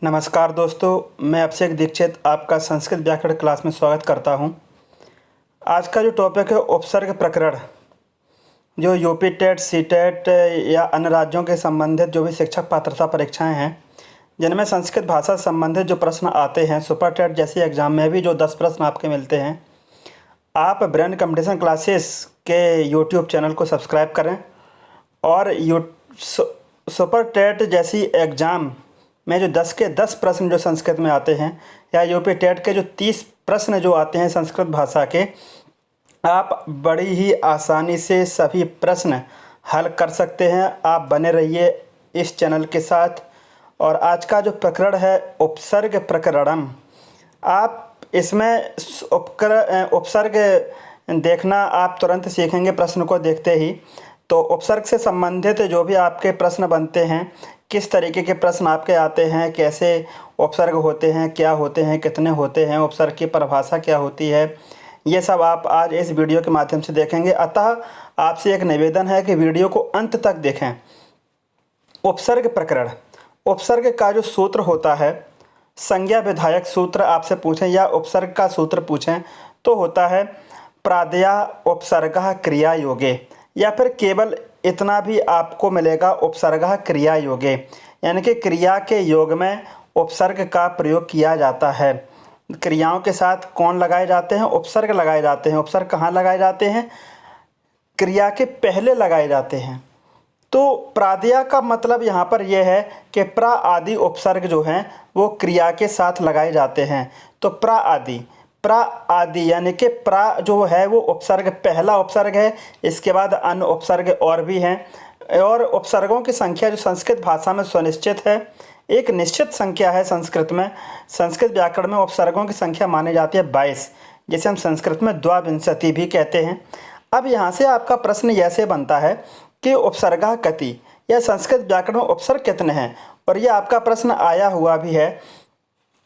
नमस्कार दोस्तों, मैं अभिषेक दीक्षित आपका संस्कृत व्याकरण क्लास में स्वागत करता हूं। आज का जो टॉपिक है उपसर्ग प्रकरण, जो यूपी टेट, सी टेट या अन्य राज्यों के संबंधित जो भी शिक्षक पात्रता परीक्षाएं हैं, जिनमें संस्कृत भाषा से संबंधित जो प्रश्न आते हैं, सुपर टेट जैसी एग्ज़ाम में भी जो 10 प्रश्न आपके मिलते हैं। आप ब्रेन कंपटीशन क्लासेस के यूट्यूब चैनल को सब्सक्राइब करें और सुपर टेट जैसी एग्ज़ाम में जो 10 के 10 प्रश्न जो संस्कृत में आते हैं, या यूपी टेट के जो 30 प्रश्न जो आते हैं संस्कृत भाषा के, आप बड़ी ही आसानी से सभी प्रश्न हल कर सकते हैं। आप बने रहिए इस चैनल के साथ। और आज का जो प्रकरण है उपसर्ग प्रकरणम, आप इसमें उपसर्ग देखना आप तुरंत सीखेंगे प्रश्न को देखते ही। तो उपसर्ग से संबंधित जो भी आपके प्रश्न बनते हैं, किस तरीके के प्रश्न आपके आते हैं, कैसे उपसर्ग होते हैं, क्या होते हैं, कितने होते हैं, उपसर्ग की परिभाषा क्या होती है, ये सब आप आज इस वीडियो के माध्यम से देखेंगे। अतः आपसे एक निवेदन है कि वीडियो को अंत तक देखें। उपसर्ग प्रकरण, उपसर्ग का जो सूत्र होता है, संज्ञा विधायक सूत्र आपसे पूछें या उपसर्ग का सूत्र पूछें तो होता है प्रादया उपसर्गः क्रिया योगे, या फिर केवल इतना भी आपको मिलेगा उपसर्गः क्रिया योगे, यानी कि क्रिया के योग में उपसर्ग का प्रयोग किया जाता है। क्रियाओं के साथ कौन लगाए जाते हैं? उपसर्ग लगाए जाते हैं। उपसर्ग कहाँ लगाए जाते हैं? क्रिया के पहले लगाए जाते हैं। तो प्रादया का मतलब यहाँ पर यह है कि प्रा आदि उपसर्ग जो हैं वो क्रिया के साथ लगाए जाते हैं। तो प्रा आदि यानी कि प्रा जो है वो उपसर्ग, पहला उपसर्ग है। इसके बाद अन्य उपसर्ग और भी हैं। और उपसर्गों की संख्या जो संस्कृत भाषा में सुनिश्चित है, एक निश्चित संख्या है। संस्कृत में, संस्कृत व्याकरण में उपसर्गों की संख्या मानी जाती है 22, जिसे हम संस्कृत में द्वाविंशति भी कहते हैं। अब यहाँ से आपका प्रश्न ऐसे बनता है कि उपसर्गः कति, या संस्कृत व्याकरण में उपसर्ग कितने हैं, और ये आपका प्रश्न आया हुआ भी है।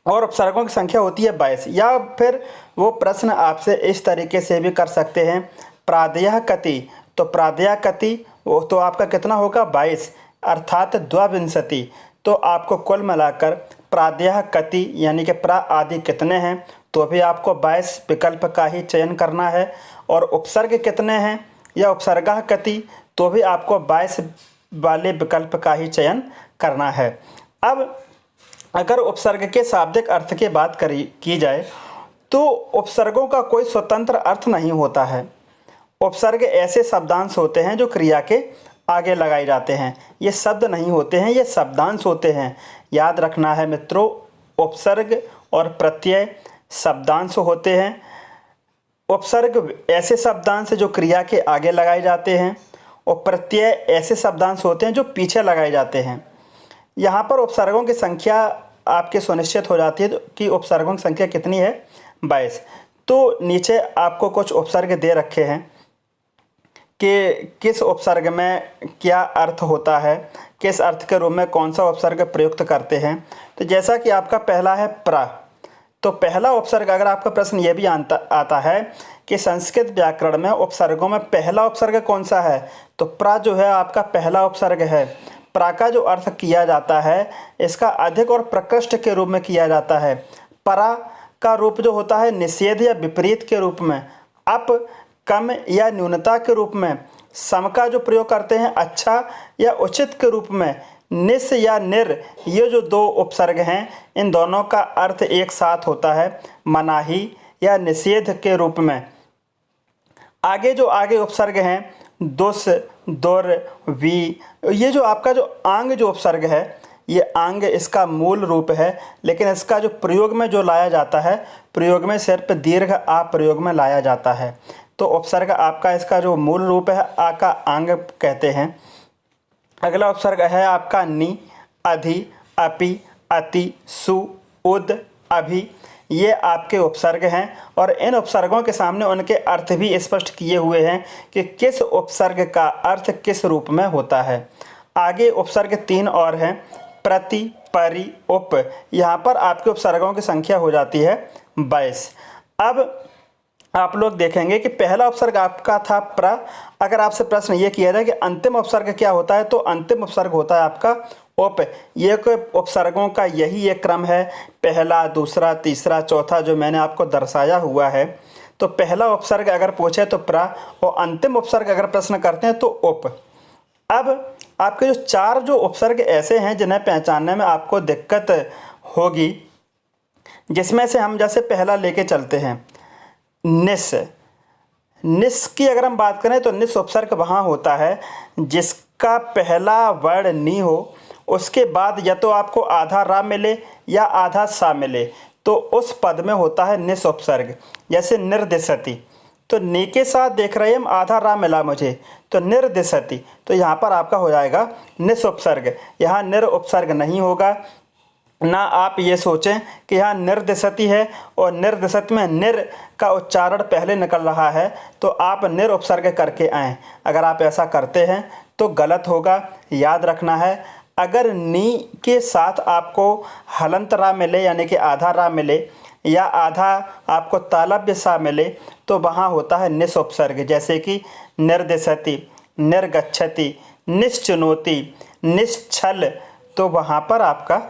और उपसर्गों की संख्या होती है 22। या फिर वो प्रश्न आपसे इस तरीके से भी कर सकते हैं, प्रादयः कति, तो प्रादया कति वो तो आपका कितना होगा 22, अर्थात द्वाविंशति। तो आपको कुल मिलाकर प्रादयः कति यानी कि प्रा आदि कितने हैं, तो भी आपको 22 विकल्प का ही चयन करना है। और उपसर्ग कितने हैं या उपसर्गः कति, तो भी आपको 22 वाले विकल्प का ही चयन करना है। अब अगर उपसर्ग के शाब्दिक अर्थ की बात की जाए तो उपसर्गों का कोई स्वतंत्र अर्थ नहीं होता है। उपसर्ग ऐसे शब्दांश होते हैं जो क्रिया के आगे लगाए जाते हैं। ये शब्द नहीं होते हैं, ये शब्दांश होते हैं। याद रखना है मित्रों, उपसर्ग और प्रत्यय शब्दांश होते हैं। उपसर्ग ऐसे शब्दांश जो क्रिया के आगे लगाए जाते हैं, और प्रत्यय ऐसे शब्दांश होते हैं जो पीछे लगाए जाते हैं। यहाँ पर उपसर्गों की संख्या आपके सुनिश्चित हो जाती है कि उपसर्गों की संख्या कितनी है, 22। तो नीचे आपको कुछ उपसर्ग दे रखे हैं कि किस उपसर्ग में क्या अर्थ होता है, किस अर्थ के रूप में कौन सा उपसर्ग प्रयुक्त करते हैं। तो जैसा कि आपका पहला है प्रा, तो पहला उपसर्ग, अगर आपका प्रश्न ये भी आता है कि संस्कृत व्याकरण में उपसर्गों में पहला उपसर्ग कौन सा है, तो प्रा जो है आपका पहला उपसर्ग है। प्रा का जो अर्थ किया जाता है, इसका अधिक और प्रकृष्ट के रूप में किया जाता है। परा का रूप जो होता है निषेध या विपरीत के रूप में, अप कम या न्यूनता के रूप में। सम का जो प्रयोग करते हैं अच्छा या उचित के रूप में। निस या निर, ये जो दो उपसर्ग हैं, इन दोनों का अर्थ एक साथ होता है, मनाही या निषेध के रूप में। आगे उपसर्ग हैं दुस, दुर, वी, ये जो आपका जो आंग जो उपसर्ग है, ये आंग इसका मूल रूप है, लेकिन इसका जो प्रयोग में जो लाया जाता है, प्रयोग में सिर्फ दीर्घ आ प्रयोग में लाया जाता है। तो उपसर्ग आपका इसका जो मूल रूप है आ का आंग कहते हैं। अगला उपसर्ग है आपका नि, अधि, अपि, अति, सु, उद, अभि, ये आपके उपसर्ग हैं। और इन उपसर्गों के सामने उनके अर्थ भी स्पष्ट किए हुए हैं कि किस उपसर्ग का अर्थ किस रूप में होता है। आगे उपसर्ग 3 और हैं, प्रति, परि, उप। यहाँ पर आपके उपसर्गों की संख्या हो जाती है 22। अब आप लोग देखेंगे कि पहला उपसर्ग आपका था प्र। अगर आपसे प्रश्न ये किया जाए कि अंतिम उपसर्ग क्या होता है, तो अंतिम उपसर्ग होता है आपका उप, ये कोई उपसर्गों का यही एक क्रम है, पहला, दूसरा, तीसरा, चौथा, जो मैंने आपको दर्शाया हुआ है। तो पहला उपसर्ग अगर पूछे तो प्रा, और अंतिम उपसर्ग अगर प्रश्न करते हैं तो उप। अब आपके जो चार जो उपसर्ग ऐसे हैं जिन्हें पहचानने में आपको दिक्कत होगी, जिसमें से हम जैसे पहला लेके चलते हैं, निस। निस की अगर हम बात करें तो निस उपसर्ग वहाँ होता है जिसका पहला वर्ण नी हो, उसके बाद या तो आपको आधा रा मिले या आधा सा मिले, तो उस पद में होता है निस उपसर्ग। जैसे निर्दिशति, तो नी के साथ देख रहे हैं हम, आधा रा मिला मुझे, तो निर्दिशति, तो यहाँ पर आपका हो जाएगा निस उपसर्ग। यहाँ निर उपसर्ग नहीं होगा, ना आप ये सोचें कि यहाँ निर्दिशति है और निर्दिशति में निर का उच्चारण पहले निकल रहा है तो आप निर उपसर्ग करके आएँ। अगर आप ऐसा करते हैं तो गलत होगा। याद रखना है, अगर नी के साथ आपको हलंत रा मिले यानी कि आधा रा मिले या आधा आपको तालव्य सा मिले तो वहाँ होता है निस उपसर्ग। जैसे कि निर्दिशति, निर्गच्छति, निश्चिनोति, निश्छल, तो वहाँ पर आपका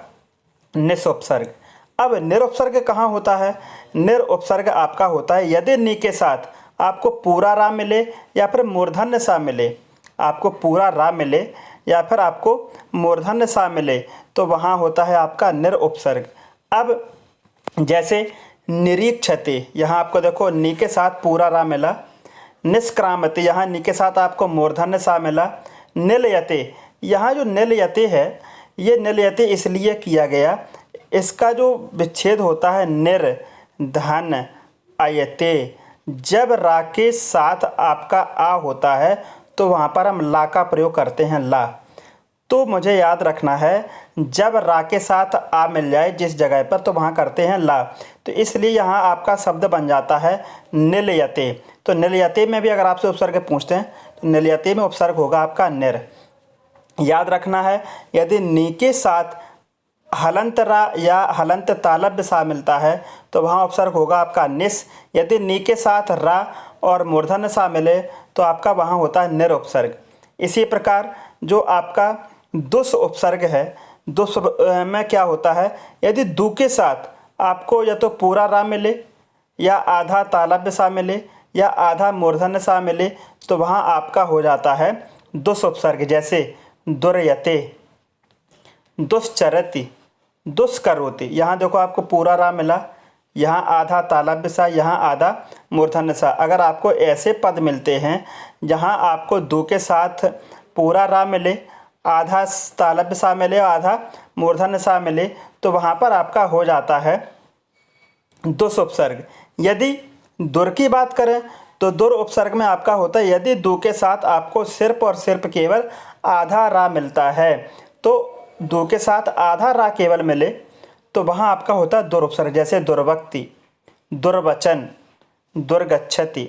निस उपसर्ग। अब निरुपसर्ग कहाँ होता है? निरुपसर्ग आपका होता है यदि नी के साथ आपको पूरा रा मिले या फिर मूर्धन्य सा मिले, आपको पूरा रा मिले या फिर आपको मूर्धन्य सा मिले, तो वहाँ होता है आपका निरुपसर्ग। अब जैसे निरीक्षते, यहाँ आपको देखो नी के साथ पूरा रा मिला। निष्क्रामते, यहाँ नी के साथ आपको मूर्धन्य सा मिला। निलयते, यहाँ जो निलयते है, ये निलयते इसलिए किया गया, इसका जो विच्छेद होता है निर धन अयते, जब रा के साथ आपका आ होता है तो वहाँ पर हम ला का प्रयोग करते हैं, ला। तो मुझे याद रखना है, जब रा के साथ आ मिल जाए जिस जगह पर तो वहाँ करते हैं ला। तो इसलिए यहाँ आपका शब्द बन जाता है निलयते। तो निलयते में भी अगर आपसे उपसर्ग पूछते हैं तो निलयते में उपसर्ग होगा आपका निर। याद रखना है, यदि नी के साथ हलंत रा या हलंत तालव्य सा मिलता है तो वहाँ उपसर्ग होगा आपका निस। यदि नी के साथ रा और मूर्धन्य सा मिले तो आपका वहाँ होता है निर उपसर्ग। इसी प्रकार जो आपका दुस उपसर्ग है, दुस में क्या होता है, यदि दू के साथ आपको या तो पूरा रा मिले या आधा तालव्य सा मिले या आधा मूर्धन्य सा मिले तो वहाँ आपका हो जाता है दुस उपसर्ग। जैसे दुर्यते, दुश्चरति, दुष्करोति, यहाँ देखो आपको पूरा रा मिला, यहाँ आधा तालव्य सा, यहाँ आधा मूर्धन्य सा। अगर आपको ऐसे पद मिलते हैं जहाँ आपको दो के साथ पूरा रा मिले, आधा तालव्य सा मिले, आधा मूर्धन्य सा मिले, तो वहाँ पर आपका हो जाता है दुस उपसर्ग। यदि दुर की बात करें तो दुर उपसर्ग में आपका होता है यदि दो के साथ आपको सिर्फ और सिर्फ केवल आधा रा मिलता है, तो दो के साथ आधा रा केवल मिले तो वहाँ आपका होता है दुर उपसर्ग। जैसे दुर्वक्ति, दुर्वचन, दुर्गच्छति,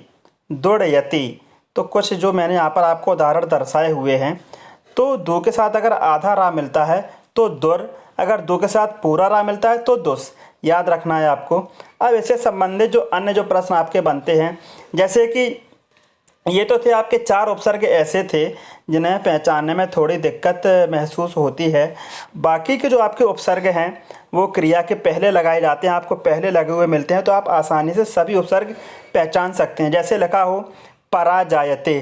दुर्यति। तो कुछ जो मैंने यहाँ पर आपको उदाहरण दर्शाए हुए हैं। तो दो के साथ अगर आधा रा मिलता है तो दुर, अगर दो के साथ पूरा रा मिलता है तो दुस। याद रखना है आपको। अब इससे संबंधित जो अन्य जो प्रश्न आपके बनते हैं, जैसे कि ये तो थे आपके चार उपसर्ग ऐसे थे जिन्हें पहचानने में थोड़ी दिक्कत महसूस होती है। बाकी के जो आपके उपसर्ग हैं वो क्रिया के पहले लगाए जाते हैं, आपको पहले लगे हुए मिलते हैं, तो आप आसानी से सभी उपसर्ग पहचान सकते हैं। जैसे लिखा हो पराजायते,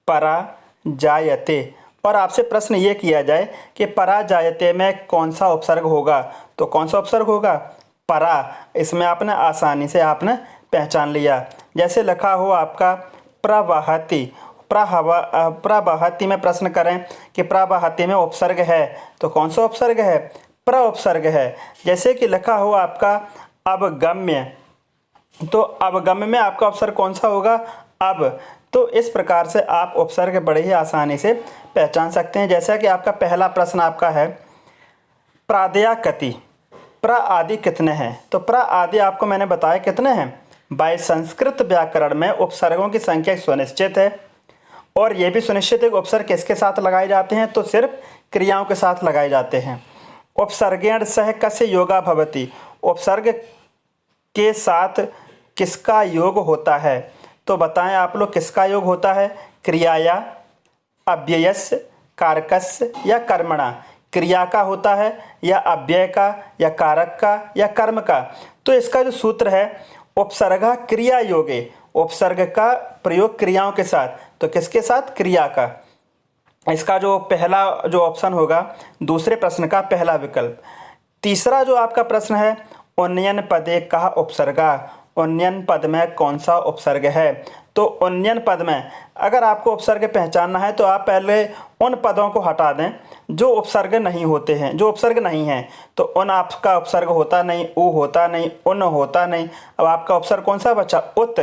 पराजायते, और आपसे प्रश्न ये किया जाए कि पराजायते में कौन सा उपसर्ग होगा, तो कौन सा उपसर्ग होगा? परा। इसमें आपने आसानी से आपने पहचान लिया। जैसे लिखा हो आपका प्रवहति, प्रवहति में प्रश्न करें कि प्रवहति में उपसर्ग है तो कौन सा उपसर्ग है? प्र उपसर्ग है। जैसे कि लिखा हो आपका अवगम्य, तो अवगम्य में आपका उपसर्ग कौन सा होगा? अब। तो इस प्रकार से आप उपसर्ग बड़े ही आसानी से पहचान सकते हैं। जैसा कि आपका पहला प्रश्न आपका है प्रादयाकति, प्र आदि कितने हैं? तो प्र आदि आपको मैंने बताया कितने हैं। बाय संस्कृत व्याकरण में उपसर्गों की संख्या सुनिश्चित है, और यह भी सुनिश्चित है कि उपसर्ग किसके साथ लगाए जाते हैं, तो सिर्फ क्रियाओं के साथ लगाए जाते हैं। उपसर्गेण सह कस्य योगा भवति, उपसर्ग के साथ किसका योग होता है? तो बताएं आप लोग किसका योग होता है? क्रियाया, अव्ययस्य, कारकस्य या कर्मणा, क्रिया का होता है या अव्यय का या कारक का या कर्म का। तो इसका जो सूत्र है उपसर्ग क्रिया योगे, उपसर्ग का प्रयोग क्रियाओं के साथ, तो किसके साथ? क्रिया का। इसका जो पहला जो ऑप्शन होगा दूसरे प्रश्न का पहला विकल्प। तीसरा जो आपका प्रश्न है उन्नयन पदे कहा उपसर्गा, उन्नयन पद में कौन सा उपसर्ग है? तो उन्नयन पद में अगर आपको उपसर्ग पहचानना है तो आप पहले उन पदों को हटा दें जो उपसर्ग नहीं होते हैं, जो उपसर्ग नहीं हैं। तो उन आपका उपसर्ग होता नहीं, उ होता नहीं, उन होता नहीं। अब आपका उपसर्ग कौन सा बचा? उत।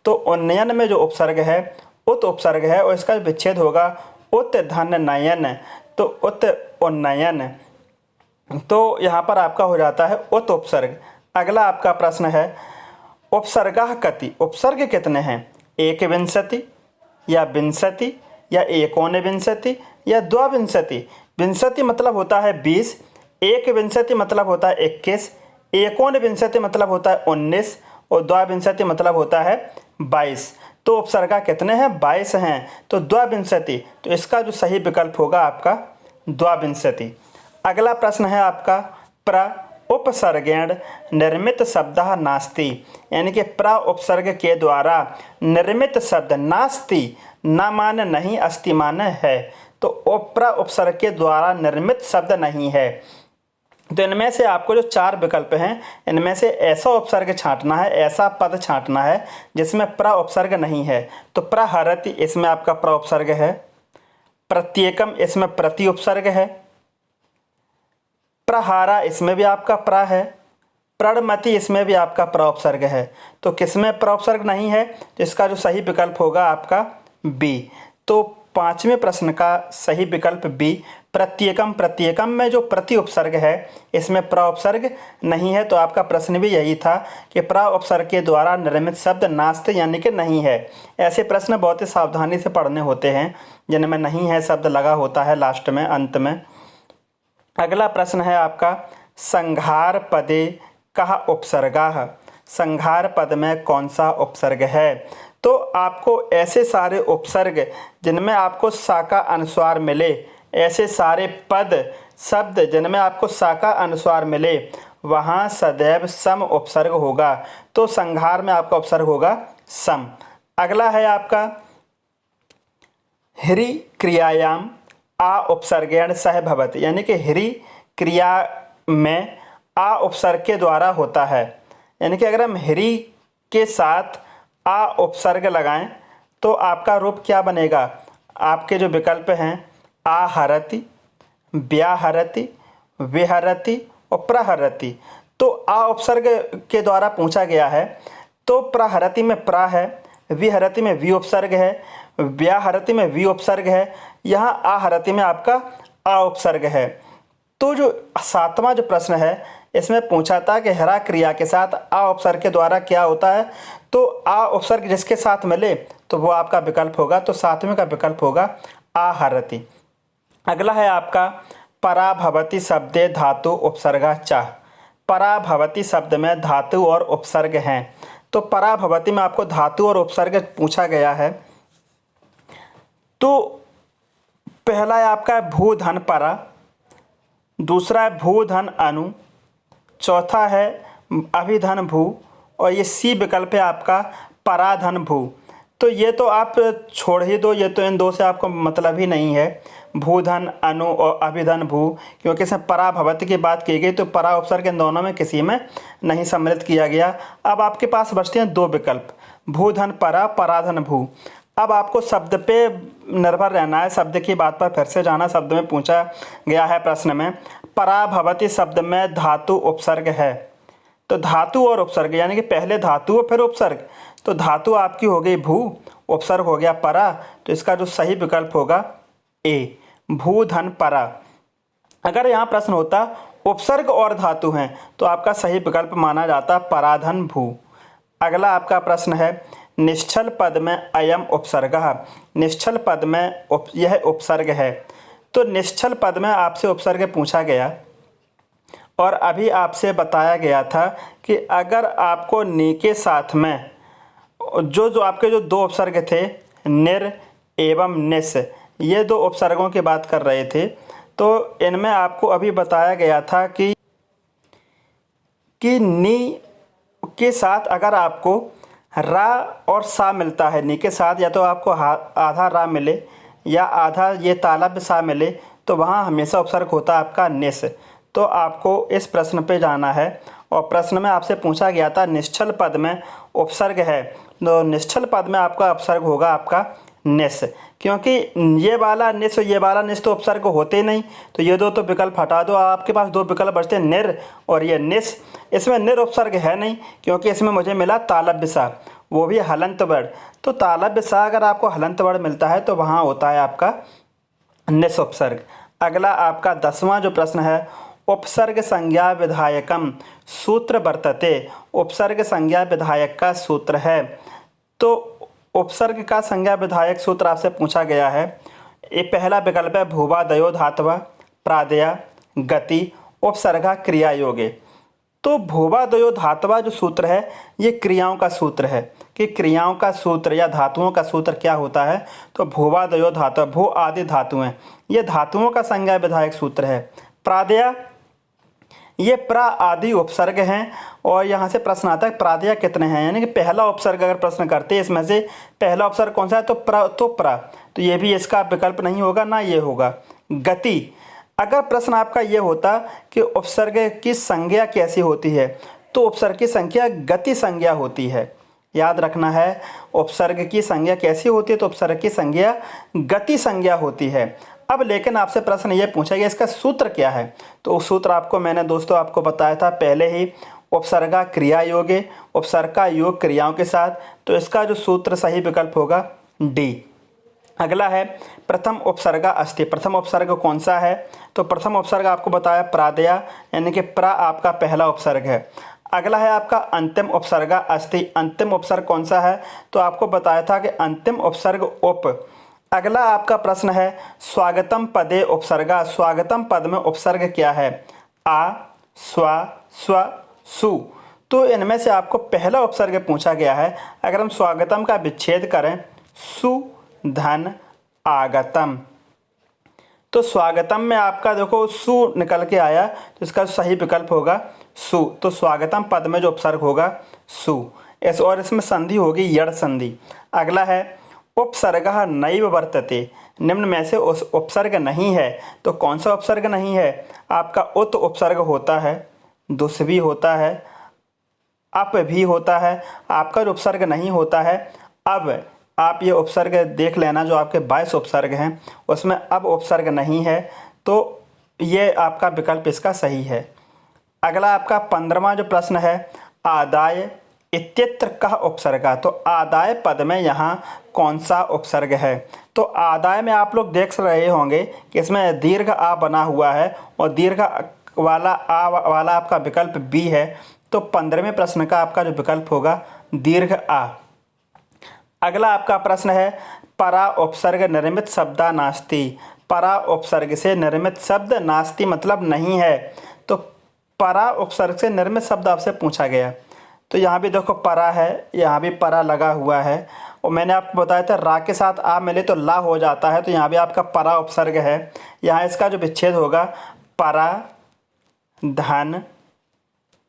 तो उन्नयन में जो उपसर्ग है उत उपसर्ग है और इसका विच्छेद होगा उत धन नयन, तो उत उन्नयन। तो यहाँ पर आपका हो जाता है उत उपसर्ग। अगला आपका प्रश्न है उपसर्गः कति, उपसर्ग कितने हैं? एक विंशति या विंशति या एकोनविंशति या द्वाविंशति। विंशति मतलब होता है 20, एक विंशति मतलब होता है 21, एकोनविंशति मतलब होता है 19 और द्वाविंशति मतलब होता है 22। तो उपसर्गा कितने हैं? 22 हैं। तो द्वाविंशति, तो इसका जो सही विकल्प होगा आपका द्वाविंशति। अगला प्रश्न है आपका प्र उपसर्गेण निर्मित शब्द नास्ति, यानी कि प्र उपसर्ग के द्वारा निर्मित शब्द नास्ति, न मान नहीं, अस्ति मान है। तो प्र उपसर्ग के द्वारा निर्मित शब्द नहीं है। तो इनमें से आपको जो 4 विकल्प हैं इनमें से ऐसा उपसर्ग छांटना है, ऐसा पद छांटना है जिसमें प्र उपसर्ग नहीं है। तो प्रहरति इसमें आपका प्र उपसर्ग है, प्रत्येकम इसमें प्रति उपसर्ग है, प्रहारा इसमें भी आपका प्र है, प्रणमति इसमें भी आपका प्र उपसर्ग है। तो किसमें प्र उपसर्ग नहीं है? तो इसका जो सही विकल्प होगा आपका बी। तो 5वें प्रश्न का सही विकल्प बी प्रत्येकम। प्रत्येकम में जो प्रति उपसर्ग है इसमें प्र उपसर्ग नहीं है। तो आपका प्रश्न भी यही था कि प्र उपसर्ग के द्वारा निर्मित शब्द नास्ति यानी कि नहीं है। ऐसे प्रश्न बहुत ही सावधानी से पढ़ने होते हैं जिनमें नहीं है शब्द लगा होता है लास्ट में, अंत में। अगला प्रश्न है आपका संघार पदे कहा उपसर्गा, संघार पद में कौन सा उपसर्ग है? तो आपको ऐसे सारे उपसर्ग जिनमें आपको सा का अनुस्वार मिले, ऐसे सारे पद शब्द जिनमें आपको सा का अनुस्वार मिले वहाँ सदैव सम उपसर्ग होगा। तो संघार में आपका उपसर्ग होगा सम। अगला है आपका ह्री क्रियायाम आ उपसर्गेण सह भवति, यानी कि ह्री क्रिया में आ उपसर्ग के द्वारा होता है। यानी कि अगर हम ह्री के साथ आ उपसर्ग लगाएं तो आपका रूप क्या बनेगा? आपके जो विकल्प हैं आहरति, व्याहरति, विहरति और प्रहरति। तो आ उपसर्ग के द्वारा पूछा गया है। तो प्रहरति में प्र है, विहरति में वी उपसर्ग है, व्याहरति में वी उपसर्ग है, यहाँ आहरति में आपका आ उपसर्ग है। तो जो 7वां जो प्रश्न है इसमें पूछा था कि हरा क्रिया के साथ आ उपसर्ग के द्वारा क्या होता है? तो आ उपसर्ग जिसके साथ मिले तो वो आपका विकल्प होगा। तो 7वें का विकल्प होगा आहरति। अगला है आपका पराभवति शब्दे धातु उपसर्गा च, पराभवति शब्द में धातु और उपसर्ग हैं। तो पराभवति में आपको धातु और उपसर्ग पूछा गया है। तो पहला है आपका भूधन परा, दूसरा है भूधन अनु, चौथा है अभिधन भू और ये सी विकल्प है आपका पराधन भू। तो ये तो आप छोड़ ही दो, ये तो इन दो से आपको मतलब ही नहीं है, भूधन अनु और अभिधन भू, क्योंकि इसमें पराभवति की बात की गई तो परा उपसर्ग इन दोनों में किसी में नहीं सम्मिलित किया गया। अब आपके पास बचते हैं 2 विकल्प, भूधन परा, पराधन भू। अब आपको शब्द पे निर्भर रहना है, शब्द की बात पर फिर से जाना। शब्द में पूछा गया है प्रश्न में पराभवति शब्द में धातु उपसर्ग है। तो धातु और उपसर्ग यानी कि पहले धातु और फिर उपसर्ग। तो धातु आपकी हो गई भू, उपसर्ग हो गया परा। तो इसका जो सही विकल्प होगा ए, भूधन परा। अगर यहाँ प्रश्न होता उपसर्ग और धातु हैं तो आपका सही विकल्प माना जाता पराधन भू। अगला आपका प्रश्न है निश्चल पद में अयम उपसर्गः, निश्चल पद में यह उपसर्ग है। तो निश्चल पद में आपसे उपसर्ग पूछा गया और अभी आपसे बताया गया था कि अगर आपको नी के साथ में जो आपके जो 2 उपसर्ग थे निर एवं निस, ये दो उपसर्गों की बात कर रहे थे। तो इनमें आपको अभी बताया गया था कि नी के साथ अगर आपको रा और सा मिलता है, नी के साथ या तो आपको आधा रा मिले या आधा ये तालब सा मिले, तो वहाँ हमेशा उपसर्ग होता है आपका निस। तो आपको इस प्रश्न पे जाना है, और प्रश्न में आपसे पूछा गया था निश्चल पद में उपसर्ग है, तो निश्चल पद में आपका उपसर्ग होगा आपका निस, क्योंकि ये वाला निस और ये वाला निस तो उपसर्ग होते नहीं। तो ये दो तो विकल्प हटा दो, आपके पास दो विकल्प बचते हैं, निर और ये निस। इसमें निर उपसर्ग है नहीं, क्योंकि इसमें मुझे मिला तालव्य सा, वो भी हलंत वर्ण। तो तालव्य सा अगर आपको हलंत वर्ण मिलता है तो वहाँ होता है आपका निस उपसर्ग। अगला आपका 10वां जो प्रश्न है, उपसर्ग संज्ञा विधायकम सूत्र वर्तते। उपसर्ग संज्ञा विधायक का सूत्र है। तो उपसर्ग का संज्ञा विधायक सूत्र आपसे पूछा गया है। ये पहला विकल्प है भूवादयो धातव प्रादया गति उपसर्गा क्रिया योगे। तो भूवादयो धातवा जो सूत्र है ये क्रियाओं का सूत्र है, कि क्रियाओं का सूत्र या धातुओं का सूत्र क्या होता है। तो भूवादयो धातु, भू आदि धातुएं, ये धातुओं का संज्ञा विधायक सूत्र है। प्रादया, ये प्रा आदि उपसर्ग हैं, और यहाँ से प्रश्न आता है प्रादया कितने हैं, यानी कि पहला उपसर्ग अगर प्रश्न करते हैं इसमें से पहला उपसर्ग कौन सा है, तो प्रा, तो ये भी इसका विकल्प नहीं होगा, ना ये होगा। गति, अगर प्रश्न आपका ये होता कि उपसर्ग की संज्ञा कैसी होती है, तो उपसर्ग की संज्ञा गति संज्ञा होती है। याद रखना है, उपसर्ग की संज्ञा कैसी होती है, तो उपसर्ग की संज्ञा गति संज्ञा होती है। अब लेकिन आपसे प्रश्न ये पूछा गया इसका सूत्र क्या है, तो उस सूत्र आपको मैंने दोस्तों आपको बताया था पहले ही, उपसर्गा क्रिया योगे, उपसर्ग का योग क्रियाओं के साथ। तो इसका जो सूत्र सही विकल्प होगा डी। अगला है प्रथम उपसर्गा अस्ति। प्रथम उपसर्ग कौन सा है, तो प्रथम उपसर्ग आपको बताया प्रादया, यानी कि प्रा आपका पहला उपसर्ग है। अगला है आपका अंतिम उपसर्गा अस्ति। अंतिम उपसर्ग कौन सा है, तो आपको बताया था कि अंतिम उपसर्ग उप। अगला आपका प्रश्न है स्वागतम पदे उपसर्गा। स्वागतम पद में उपसर्ग क्या है, आ, स्वा, स्व, सु। तो इनमें से आपको पहला उपसर्ग पूछा गया है। अगर हम स्वागतम का विच्छेद करें, सु धन आगतम, तो स्वागतम में आपका देखो सु निकल के आया, तो इसका सही विकल्प होगा सु। तो स्वागतम पद में जो उपसर्ग होगा सु, और इसमें संधि होगी यड़ संधि। अगला है उपसर्गः नैव वर्तते। निम्न में से उस उपसर्ग नहीं है, तो कौन सा उपसर्ग नहीं है, आपका उत उपसर्ग होता है, दुस भी होता है, अप भी होता है। आपका जो उपसर्ग नहीं होता है, अब आप ये उपसर्ग देख लेना, जो आपके 22 उपसर्ग हैं उसमें अब उपसर्ग नहीं है, तो ये आपका विकल्प इसका सही है। अगला आपका 15वां जो प्रश्न है, आदाय इत्यत्र कः उपसर्गा। तो आदाय पद में यहाँ कौन सा उपसर्ग है, तो आदाय में आप लोग देख रहे होंगे कि इसमें दीर्घ आ बना हुआ है, और दीर्घ वाला आ वाला आपका विकल्प बी है। तो 15वें प्रश्न का आपका जो विकल्प होगा दीर्घ आ। अगला आपका प्रश्न है परा उपसर्ग निर्मित शब्दा नास्ति। परा उपसर्ग से निर्मित शब्द नास्ति मतलब नहीं है, तो परा उपसर्ग से निर्मित शब्द आपसे पूछा गया। तो यहाँ भी देखो परा है, यहाँ भी परा लगा हुआ है, और मैंने आपको बताया था रा के साथ आ मिले तो ला हो जाता है, तो यहाँ भी आपका परा उपसर्ग है। यहाँ इसका जो विच्छेद होगा परा धन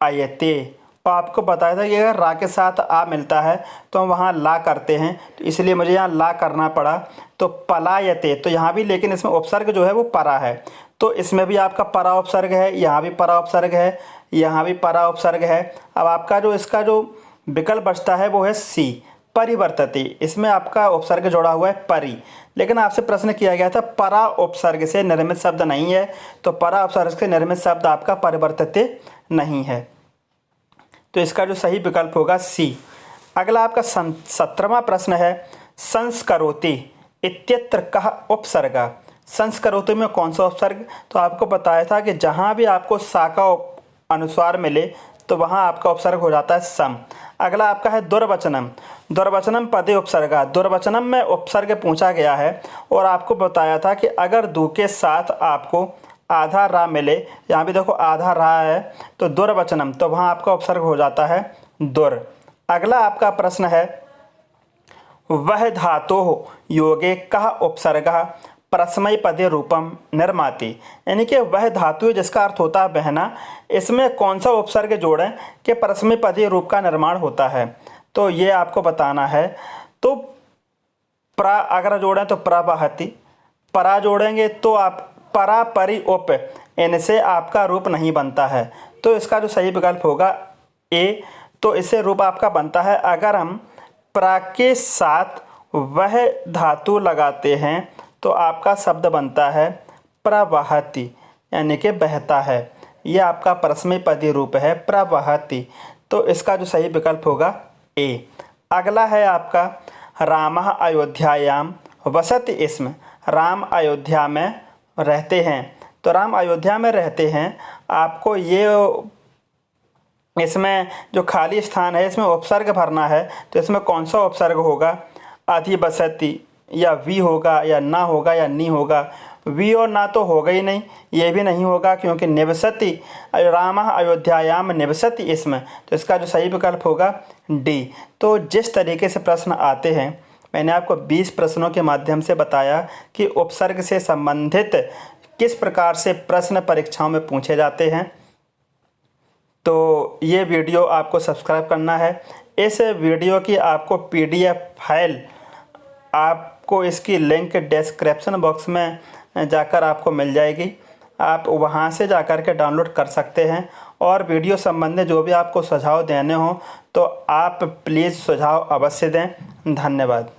आयते, और आपको बताया था कि अगर रा के साथ आ मिलता है तो हम वहाँ ला करते हैं, तो इसलिए मुझे यहाँ ला करना पड़ा। तो पलायते, तो यहाँ भी लेकिन इसमें उपसर्ग जो है वो परा है, तो इसमें भी आपका परा उपसर्ग है, यहाँ भी परा उपसर्ग है, यहाँ भी परा उपसर्ग है। अब आपका जो इसका जो विकल्प बचता है वो है सी, परिवर्तते। इसमें आपका उपसर्ग जोड़ा हुआ है परि, लेकिन आपसे प्रश्न किया गया था परा उपसर्ग से निर्मित शब्द नहीं है, तो परा उपसर्ग से निर्मित शब्द आपका परिवर्तते नहीं है, तो इसका जो सही विकल्प होगा सी। अगला आपका 17वां प्रश्न है संस्करोति इत्यत्र कः उपसर्गा। संस्करोति में कौन सा उपसर्ग, तो आपको बताया था कि जहाँ भी आपको सा का अनुस्वार मिले तो वहाँ आपका उपसर्ग हो जाता है सम। अगला आपका है दुर्वचनम। दुर्वचनम पदे उपसर्गा। दुर्वचनम में उपसर्ग पूछा गया है, और आपको बताया था कि अगर दू के साथ आपको आधा रा मिले, यहाँ भी देखो आधा रा है, तो दुर्वचनम, तो वहाँ आपका उपसर्ग हो जाता है दुर। अगला आपका प्रश्न है वह धातु योगे कः उपसर्गः परस्मैपदी रूपम निर्माति, यानी कि वह धातु है जिसका अर्थ होता है बहना, इसमें कौन सा उपसर्ग जोड़ें कि परस्मैपदी रूप का निर्माण होता है। तो ये आपको बताना है। तो प्रा अगर जोड़ें तो प्रवहति, परा जोड़ेंगे तो आप परा परि उप, इनसे आपका रूप नहीं बनता है। तो इसका जो सही विकल्प होगा ए। तो इससे रूप आपका बनता है, अगर हम प्रा के साथ वह धातु लगाते हैं तो आपका शब्द बनता है प्रवहति, यानी कि बहता है। यह आपका परस्मैपदी रूप है प्रवहति। तो इसका जो सही विकल्प होगा ए। अगला है आपका रामः अयोध्यायाम वसति स्म। राम अयोध्या में रहते हैं। तो राम अयोध्या में रहते हैं, आपको ये इसमें जो खाली स्थान है इसमें उपसर्ग भरना है। तो इसमें कौन सा उपसर्ग होगा, अधिवसति या वी होगा या ना होगा या नी होगा। वी और ना तो होगा ही नहीं, ये भी नहीं होगा क्योंकि निवसति, रामः अयोध्यायाम निवसति इसमें। तो इसका जो सही विकल्प होगा डी। तो जिस तरीके से प्रश्न आते हैं, मैंने आपको 20 प्रश्नों के माध्यम से बताया कि उपसर्ग से संबंधित किस प्रकार से प्रश्न परीक्षाओं में पूछे जाते हैं। तो ये वीडियो आपको सब्सक्राइब करना है। इस वीडियो की आपको PDF फाइल, आपको इसकी लिंक डिस्क्रिप्शन बॉक्स में जाकर आपको मिल जाएगी। आप वहां से जाकर के डाउनलोड कर सकते हैं। और वीडियो संबंधी जो भी आपको सुझाव देने हो तो आप प्लीज़ सुझाव अवश्य दें। धन्यवाद।